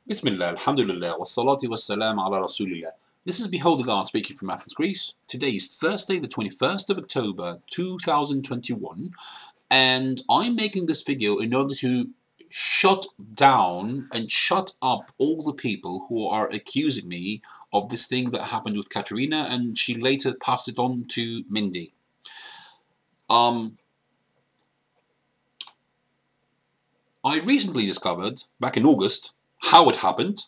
Bismillah, alhamdulillah, wassalatu wassalam ala rasulillah. This is Behold the God speaking from Athens, Greece. Today is Thursday, the 21st of October, 2021, and I'm making this video in order to shut down and shut up all the people who are accusing me of this thing that happened with Katarina, and she later passed it on to Mindy. I recently discovered, back in August, how it happened.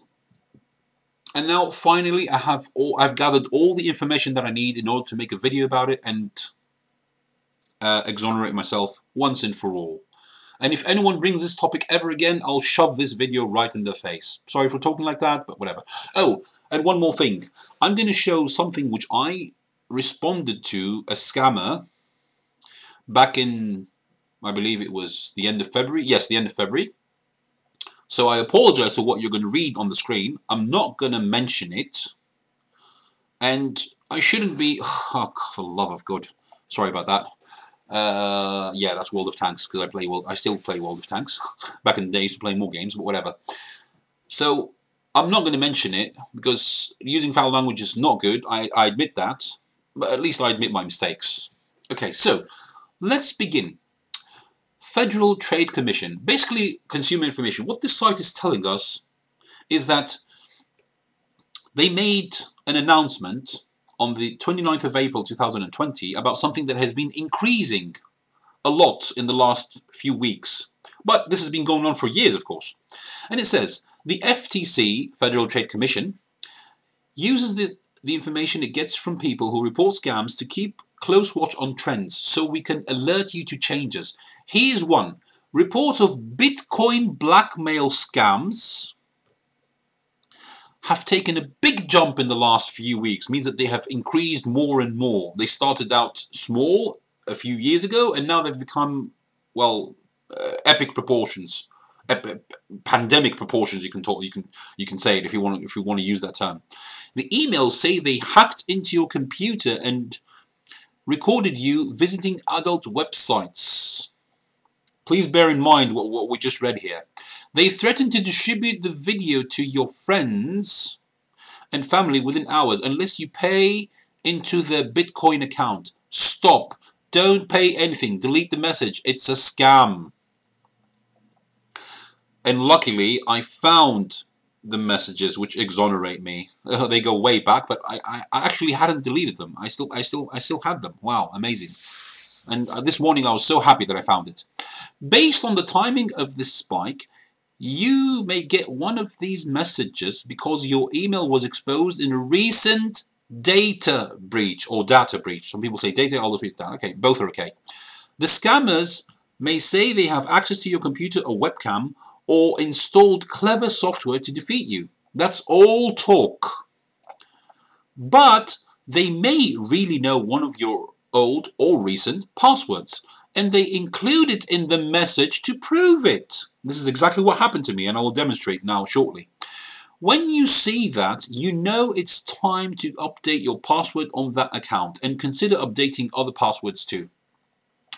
And now finally I've gathered all the information that I need in order to make a video about it and exonerate myself once and for all. And if anyone brings this topic ever again, I'll shove this video right in their face. Sorry for talking like that, but whatever. Oh, and one more thing. I'm going to show something which I responded to a scammer back in, I believe it was the end of February. Yes, the end of February. So I apologize for what you're going to read on the screen. I'm not going to mention it. And I shouldn't be... Oh, for the love of God. Sorry about that. Yeah, that's World of Tanks, because I still play World of Tanks. Back in the day, I used to play more games, but whatever. So, I'm not going to mention it, because using foul language is not good. I admit that. But at least I admit my mistakes. Okay, so, let's begin. Federal Trade Commission, basically consumer information. What this site is telling us is that they made an announcement on the 29th of April 2020 about something that has been increasing a lot in the last few weeks. But this has been going on for years, of course. And it says, the FTC, Federal Trade Commission, uses the information it gets from people who report scams to keep close watch on trends so we can alert you to changes. Here's one. Report of Bitcoin blackmail scams have taken a big jump in the last few weeks. Means that they have increased more and more. They started out small a few years ago, and now they've become, well, epic proportions, pandemic proportions. You can say it if you want to use that term. The emails say they hacked into your computer and recorded you visiting adult websites. Please bear in mind what we just read here. They threatened to distribute the video to your friends and family within hours unless you pay into their Bitcoin account. Stop. Don't pay anything. Delete the message. It's a scam. And luckily, I found the messages which exonerate me. They go way back, but I actually hadn't deleted them. I still had them. Wow, amazing. And this morning I was so happy that I found it. Based on the timing of this spike, you may get one of these messages because your email was exposed in a recent data breach or data breach. Some people say data, others say data. Okay, both are okay. The scammers may say they have access to your computer or webcam or installed clever software to defeat you. That's all talk. But they may really know one of your old or recent passwords, and they include it in the message to prove it. This is exactly what happened to me, and I will demonstrate now shortly. When you see that, you know it's time to update your password on that account, and consider updating other passwords too.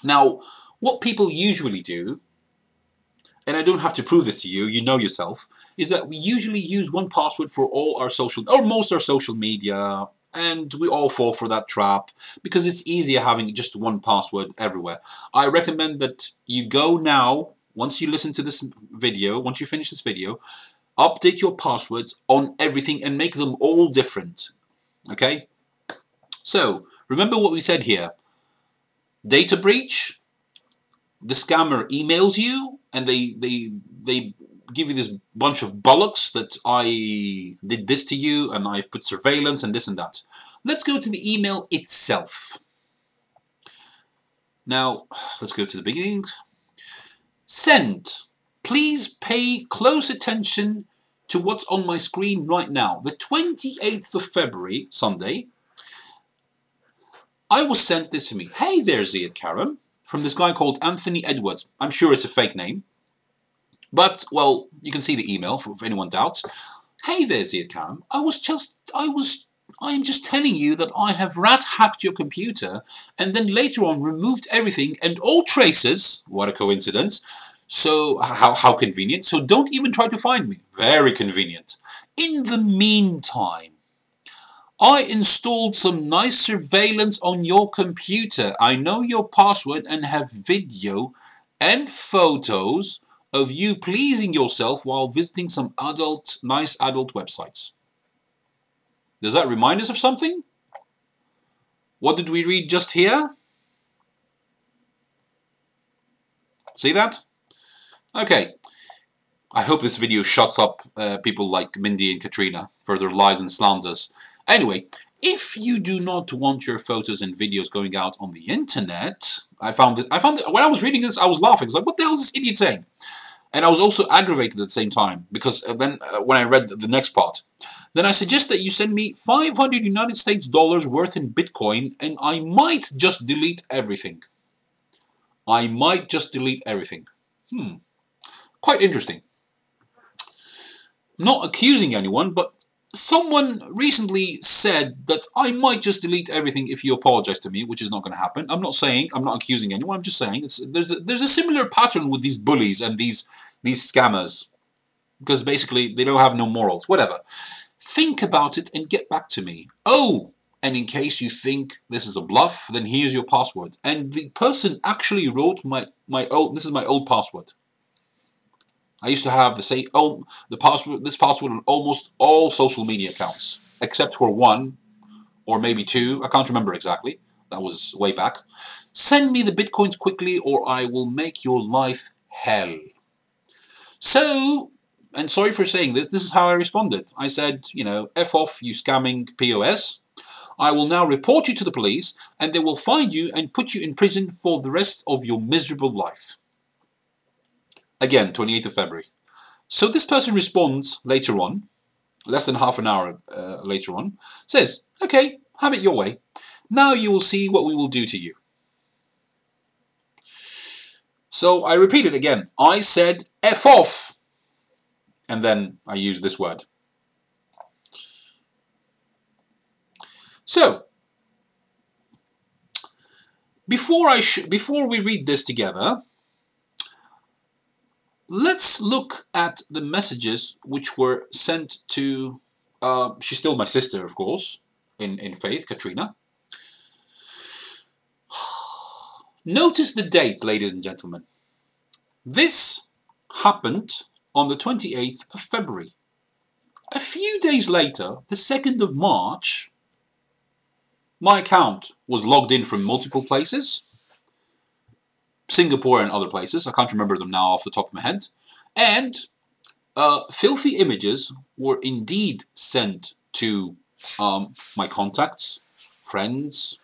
Now, what people usually do, and I don't have to prove this to you, you know yourself, is that we usually use one password for all our social, or most our social media, and we all fall for that trap because it's easier having just one password everywhere. I recommend that you go now, once you listen to this video, once you finish this video, update your passwords on everything and make them all different. Okay? So, remember what we said here. Data breach, the scammer emails you, and they give you this bunch of bollocks that I did this to you and I've put surveillance and this and that. Let's go to the email itself. Now, let's go to the beginning. Send. Please pay close attention to what's on my screen right now. The 28th of February, Sunday, I was sent this to me. Hey there, Ziad Karam, from this guy called Anthony Edwards. I'm sure it's a fake name. But, well, you can see the email if anyone doubts. Hey there, Ziad Karam. I am just telling you that I have rat-hacked your computer and then later on removed everything and all traces, what a coincidence, So how convenient. So don't even try to find me. Very convenient. In the meantime, I installed some nice surveillance on your computer. I know your password and have video and photos of you pleasing yourself while visiting some nice adult websites. Does that remind us of something? What did we read just here? See that? Okay. I hope this video shuts up people like Mindy and Katarina for their lies and slanders. Anyway, if you do not want your photos and videos going out on the internet, I found it, when I was reading this, I was laughing. I was like, what the hell is this idiot saying? And I was also aggravated at the same time, because then when I read the next part, then I suggest that you send me 500 United States dollars worth in Bitcoin, and I might just delete everything. I might just delete everything. Quite interesting. Not accusing anyone, but someone recently said that I might just delete everything if you apologize to me, which is not going to happen. I'm not accusing anyone. I'm just saying there's a similar pattern with these bullies and these scammers, because basically they don't have no morals. Whatever. Think about it and get back to me. Oh, and in case you think this is a bluff, then here's your password. And the person actually wrote this is my old password. I used to have this password on almost all social media accounts, except for one, or maybe two. I can't remember exactly. That was way back. Send me the bitcoins quickly, or I will make your life hell. So, and sorry for saying this is how I responded. I said, you know, F off, you scamming POS. I will now report you to the police, and they will find you and put you in prison for the rest of your miserable life. Again, 28th of February. So this person responds later on, less than half an hour later on, says, okay, have it your way. Now you will see what we will do to you. So I repeat it again. I said, F off. And then I used this word. So, before we read this together, let's look at the messages which were sent to, she's still my sister, of course, in faith, Katarina. Notice the date, ladies and gentlemen. This happened on the 28th of February. A few days later, the 2nd of March, my account was logged in from multiple places. Singapore and other places. I can't remember them now off the top of my head. And filthy images were indeed sent to my contacts, friends,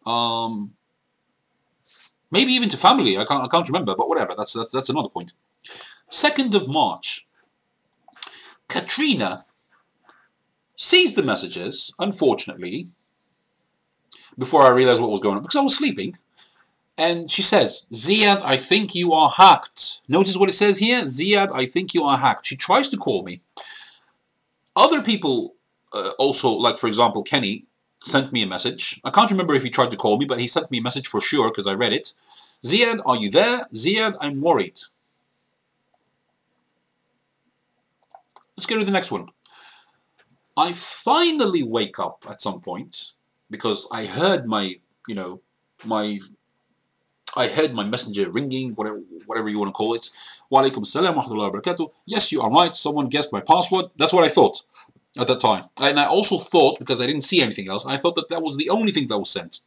maybe even to family. I can't remember, but whatever. That's another point. 2nd of March. Katarina sees the messages, unfortunately, before I realized what was going on, because I was sleeping. And she says, Ziad, I think you are hacked. Notice what it says here? Ziad, I think you are hacked. She tries to call me. Other people also, like for example, Kenny, sent me a message. I can't remember if he tried to call me, but he sent me a message for sure because I read it. Ziad, are you there? Ziad, I'm worried. Let's go to the next one. I finally wake up at some point because I heard my messenger ringing, whatever you want to call it. Wa alaikum salam wa rahmatullahi wa barakatuh. Yes, you are right. Someone guessed my password. That's what I thought at that time. And I also thought, because I didn't see anything else, I thought that was the only thing that was sent.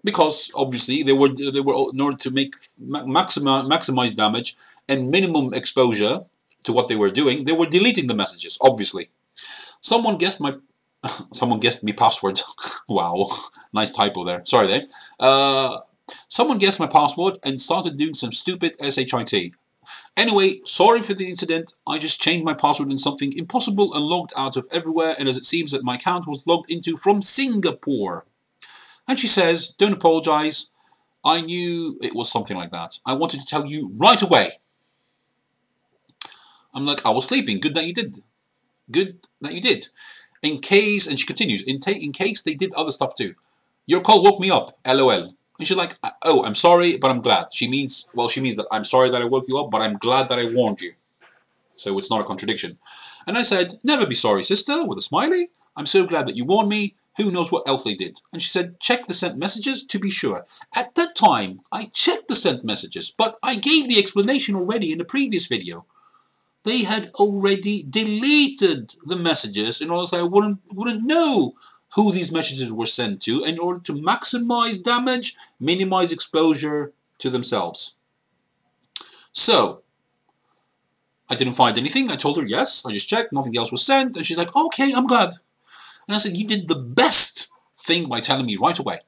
Because obviously they were in order to make maximize damage and minimum exposure to what they were doing, they were deleting the messages, obviously. Someone guessed my password. Wow, nice typo there. Sorry there. Someone guessed my password and started doing some stupid SHIT. Anyway, sorry for the incident. I just changed my password in something impossible and logged out of everywhere, and as it seems that my account was logged into from Singapore. And she says, don't apologize. I knew it was something like that. I wanted to tell you right away. I'm like, I was sleeping. Good that you did. Good that you did. In case, and she continues, in case they did other stuff too. Your call woke me up. LOL. And she's like, oh, I'm sorry, but I'm glad. She means that I'm sorry that I woke you up, but I'm glad that I warned you. So it's not a contradiction. And I said, never be sorry, sister, with a smiley. I'm so glad that you warned me. Who knows what else they did? And she said, check the sent messages to be sure. At that time, I checked the sent messages, but I gave the explanation already in the previous video. They had already deleted the messages in order so I wouldn't know who these messages were sent to in order to maximize damage, minimize exposure to themselves. So, I didn't find anything. I told her yes, I just checked, nothing else was sent, and she's like, okay, I'm glad. And I said, you did the best thing by telling me right away.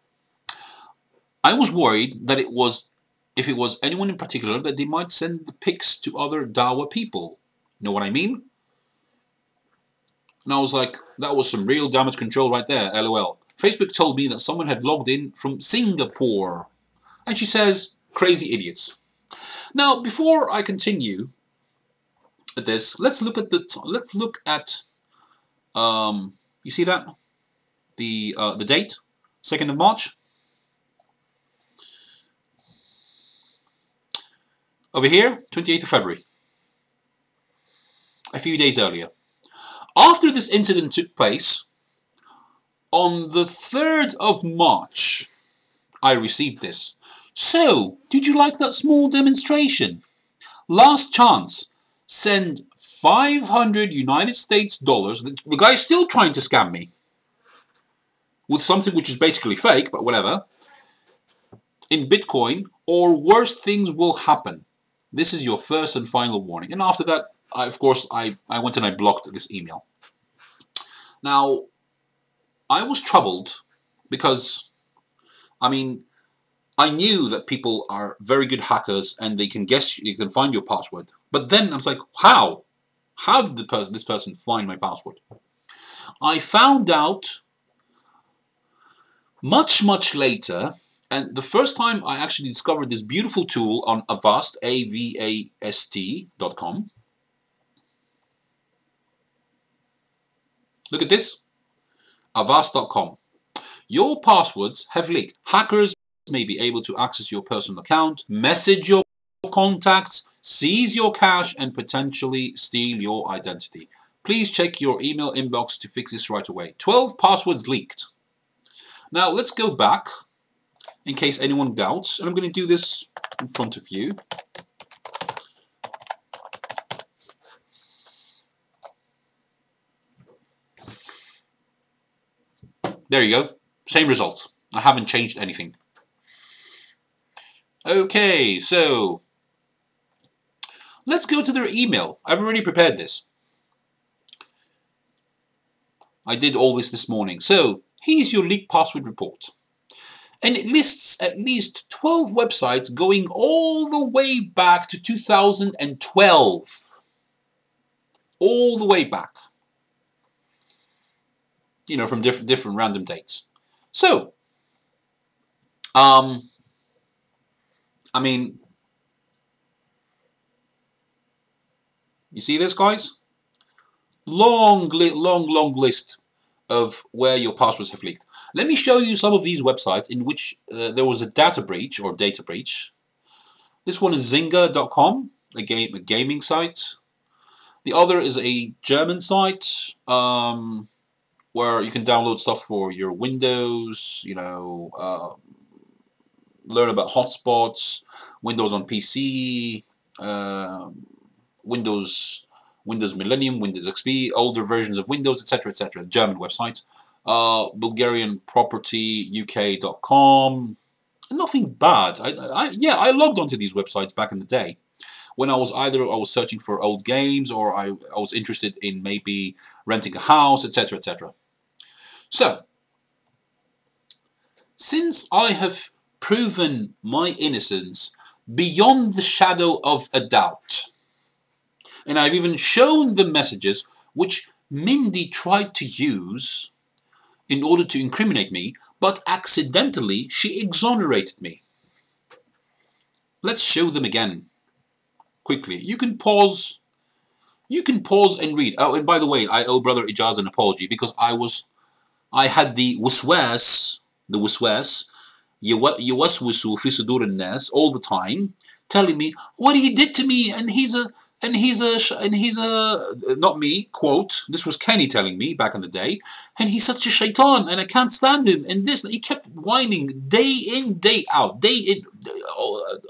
I was worried that if it was anyone in particular, that they might send the pics to other Dawa people. Know what I mean? And I was like, that was some real damage control right there, LOL. Facebook told me that someone had logged in from Singapore. And she says, crazy idiots. Now, before I continue at this, let's look at you see that? The date, 2nd of March. Over here, 28th of February. A few days earlier. After this incident took place, on the 3rd of March, I received this. So, did you like that small demonstration? Last chance. Send 500 United States dollars. The guy's still trying to scam me. With something which is basically fake, but whatever. In Bitcoin, or worse things will happen. This is your first and final warning. And after that, I went and I blocked this email. Now, I was troubled because, I mean, I knew that people are very good hackers and they can find your password. But then I was like, how? How did this person find my password? I found out much, much later, and the first time I actually discovered this beautiful tool on Avast, avast.com. Look at this, avast.com. Your passwords have leaked. Hackers may be able to access your personal account, message your contacts, seize your cash, and potentially steal your identity. Please check your email inbox to fix this right away. 12 passwords leaked. Now let's go back in case anyone doubts, and I'm going to do this in front of you. There you go. Same result. I haven't changed anything. Okay, so let's go to their email. I've already prepared this. I did all this morning. So here's your leaked password report. And it lists at least 12 websites going all the way back to 2012. All the way back. You know, from different random dates. So, I mean, you see this, guys? Long list of where your passwords have leaked. Let me show you some of these websites in which there was a data breach or data breach. This one is Zynga.com, a gaming site. The other is a German site where you can download stuff for your Windows, you know, learn about hotspots, Windows on PC, Windows Millennium, Windows XP, older versions of Windows, etc., etc. German website. Bulgarian property, UK.com. Nothing bad. I logged onto these websites back in the day when I was searching for old games, or I was interested in maybe renting a house, etc., etc. So, since I have proven my innocence beyond the shadow of a doubt, and I've even shown the messages which Mindy tried to use in order to incriminate me, but accidentally she exonerated me. Let's show them again quickly. You can pause and read. Oh, and by the way, I owe Brother Ijaz an apology because I had the waswas, يوسوس في صدور الناس all the time, telling me what he did to me, and he's a not me, quote, this was Kenny telling me back in the day, and he's such a shaitan and I can't stand him, and this, he kept whining day in, day out,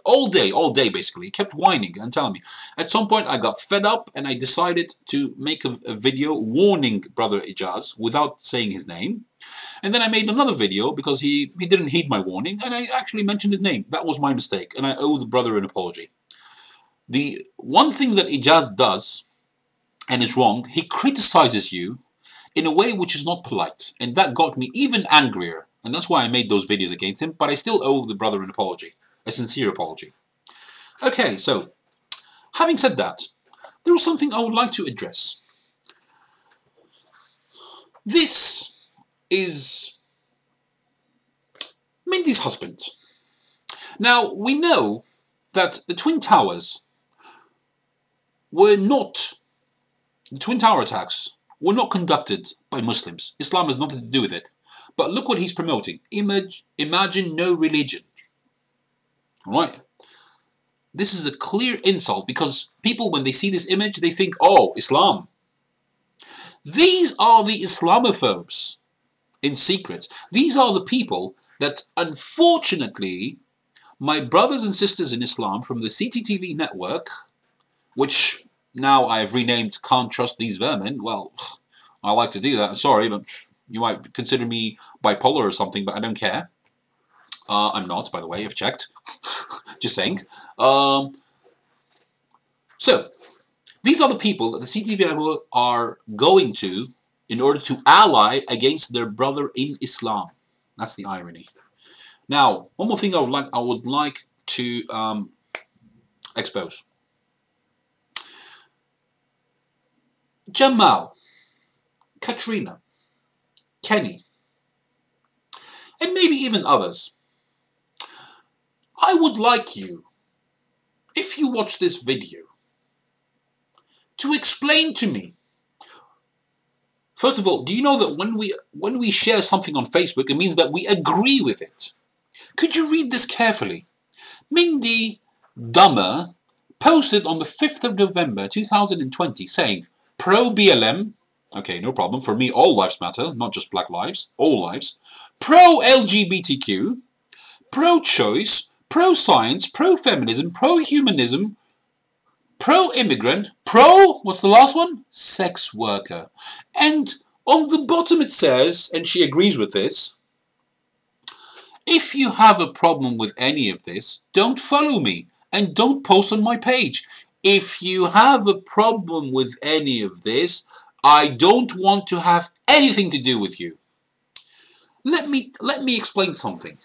all day basically. He kept whining and telling me. At some point I got fed up and I decided to make a video warning brother Ijaz without saying his name. And then I made another video because he didn't heed my warning, and I actually mentioned his name. That was my mistake, and I owe the brother an apology. The one thing that Ijaz does, and is wrong, he criticizes you in a way which is not polite. And that got me even angrier. And that's why I made those videos against him. But I still owe the brother an apology. A sincere apology. Okay, so, having said that, there was something I would like to address. This is Mindy's husband. Now, we know that the Twin Towers were not, the Twin Tower attacks were not conducted by Muslims. Islam has nothing to do with it. But look what he's promoting. Imagine no religion. Right? This is a clear insult, because people, when they see this image, they think, oh, Islam. These are the Islamophobes in secret. These are the people that, unfortunately, my brothers and sisters in Islam from the CTTV network, which now I've renamed Can't Trust These Vermin. Well, I like to do that. I'm sorry, but you might consider me bipolar or something, but I don't care. I'm not, by the way, I've checked. Just saying. So, these are the people that the CTTV network are going to in order to ally against their brother in Islam. That's the irony. Now, one more thing I would like to expose. Jamal, Katarina, Kenny, and maybe even others. I would like you, if you watch this video, to explain to me. First of all, do you know that when we share something on Facebook, it means that we agree with it? Could you read this carefully? Mindy DUMBER posted on the 5th of November 2020 saying, pro-BLM, okay, no problem, for me all lives matter, not just black lives, all lives, pro-LGBTQ, pro-choice, pro-science, pro-feminism, pro-humanism, pro-immigrant, what's the last one? Sex worker. And on the bottom it says, and she agrees with this, if you have a problem with any of this, don't follow me and don't post on my page. If you have a problem with any of this, I don't want to have anything to do with you. Let me explain something.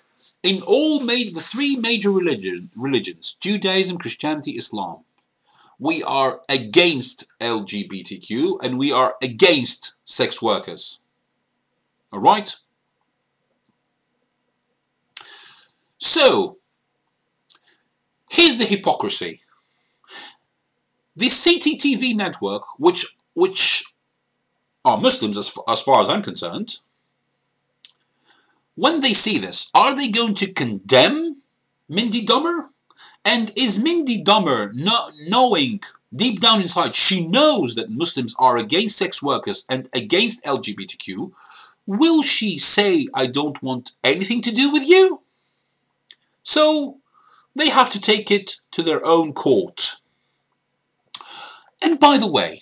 In the three major religions, Judaism, Christianity, Islam, we are against LGBTQ and we are against sex workers. Alright? So, here's the hypocrisy. The CTTV network, which are Muslims as far as I'm concerned, when they see this, are they going to condemn Mindy DUMBER? And is Mindy DUMBER knowing deep down inside, she knows that Muslims are against sex workers and against LGBTQ, will she say, I don't want anything to do with you? So, they have to take it to their own court. And by the way,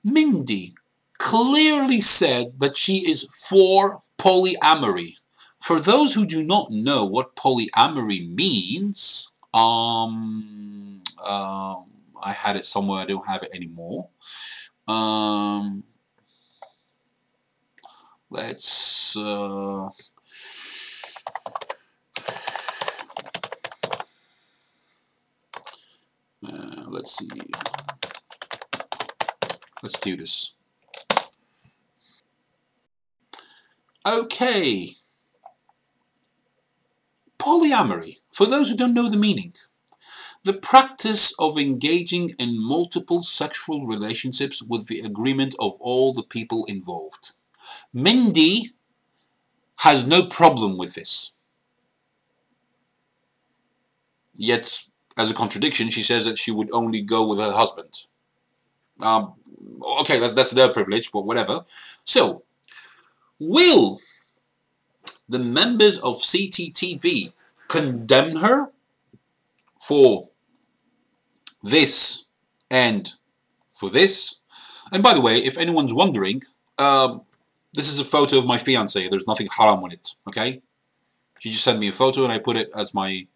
Mindy clearly said that she is for polyamory. For those who do not know what polyamory means, I had it somewhere, I don't have it anymore. Let's see. Let's do this. Okay. Polyamory, for those who don't know the meaning, the practice of engaging in multiple sexual relationships with the agreement of all the people involved. Mindy has no problem with this. Yet, as a contradiction, she says that she would only go with her husband. Okay, that's their privilege, but whatever. So, will the members of CTTV condemn her for this and for this? And by the way, if anyone's wondering, this is a photo of my fiancée. There's nothing haram on it, okay? She just sent me a photo and I put it as my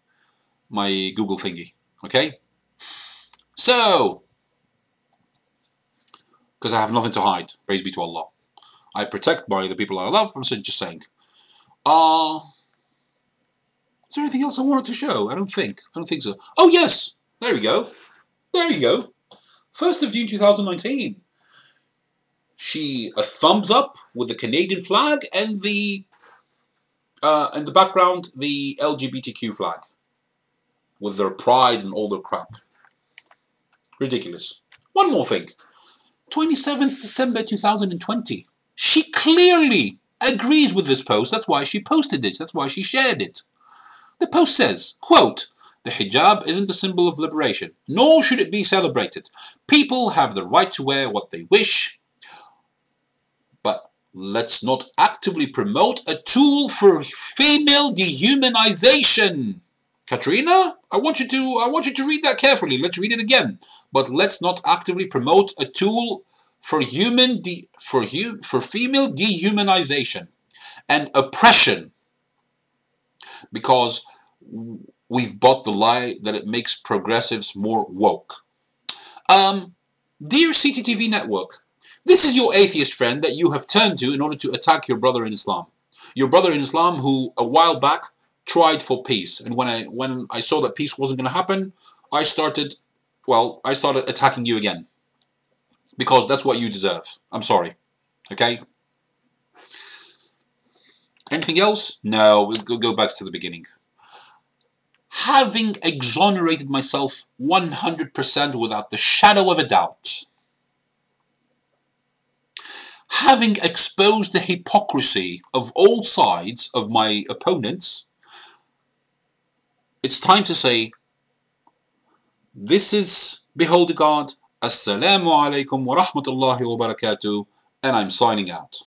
Google thingy, okay? So, because I have nothing to hide, praise be to Allah. I protect by the people I love. I'm just saying. Is there anything else I wanted to show? I don't think so. Oh yes, there we go. There you go. 1st of June 2019. She a thumbs up with the Canadian flag and the in the background the LGBTQ flag with their pride and all their crap. Ridiculous. One more thing. 27th December 2020. She clearly agrees with this post. That's why she posted it. That's why she shared it. The post says, quote, "The hijab isn't a symbol of liberation, nor should it be celebrated. People have the right to wear what they wish, but let's not actively promote a tool for female dehumanization." Katarina, I want you to read that carefully. Let's read it again. But let's not actively promote a tool for female dehumanization and oppression, because we've bought the lie that it makes progressives more woke. Dear CTTV network, this is your atheist friend that you have turned to in order to attack your brother in Islam. Your brother in Islam who a while back tried for peace, and when I saw that peace wasn't going to happen, I started attacking you again, because that's what you deserve. I'm sorry. Okay? Anything else? No, we'll go back to the beginning. Having exonerated myself 100% without the shadow of a doubt, having exposed the hypocrisy of all sides of my opponents, it's time to say, this is Behold God, Assalamu alaikum wa rahmatullahi wa barakatuh, and I'm signing out.